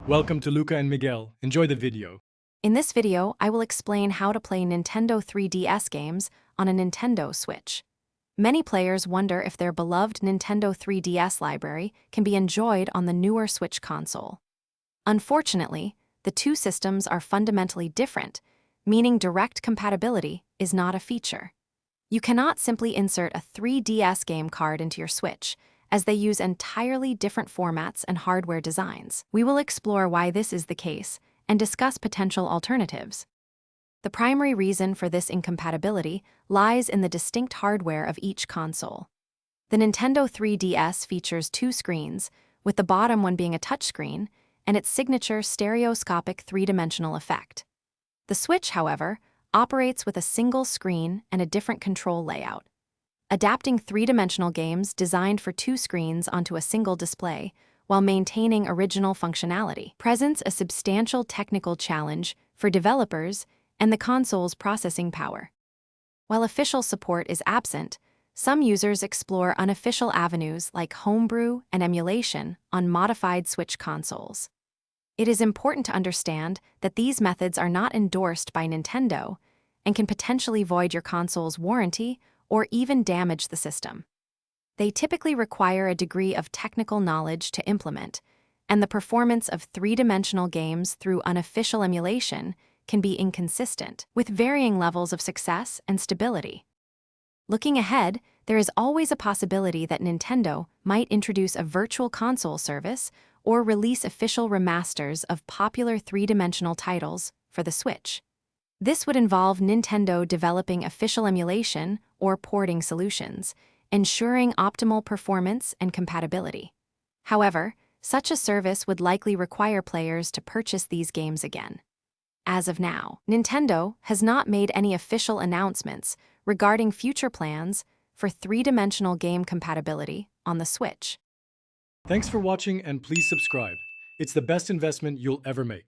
Welcome to Luca and Miguel. Enjoy the video. In this video, I will explain how to play Nintendo 3DS games on a Nintendo Switch. Many players wonder if their beloved Nintendo 3DS library can be enjoyed on the newer Switch console. Unfortunately, the two systems are fundamentally different, meaning direct compatibility is not a feature. You cannot simply insert a 3DS game card into your Switch, as they use entirely different formats and hardware designs. We will explore why this is the case and discuss potential alternatives. The primary reason for this incompatibility lies in the distinct hardware of each console. The Nintendo 3DS features two screens, with the bottom one being a touchscreen and its signature stereoscopic three-dimensional effect. The Switch, however, operates with a single screen and a different control layout. Adapting three-dimensional games designed for two screens onto a single display while maintaining original functionality presents a substantial technical challenge for developers and the console's processing power. While official support is absent, some users explore unofficial avenues like homebrew and emulation on modified Switch consoles. It is important to understand that these methods are not endorsed by Nintendo and can potentially void your console's warranty or even damage the system. They typically require a degree of technical knowledge to implement, and the performance of three-dimensional games through unofficial emulation can be inconsistent, with varying levels of success and stability. Looking ahead, there is always a possibility that Nintendo might introduce a virtual console service or release official remasters of popular three-dimensional titles for the Switch. This would involve Nintendo developing official emulation or porting solutions, ensuring optimal performance and compatibility. However, such a service would likely require players to purchase these games again. As of now, Nintendo has not made any official announcements regarding future plans for three-dimensional game compatibility on the Switch. Thanks for watching and please subscribe. It's the best investment you'll ever make.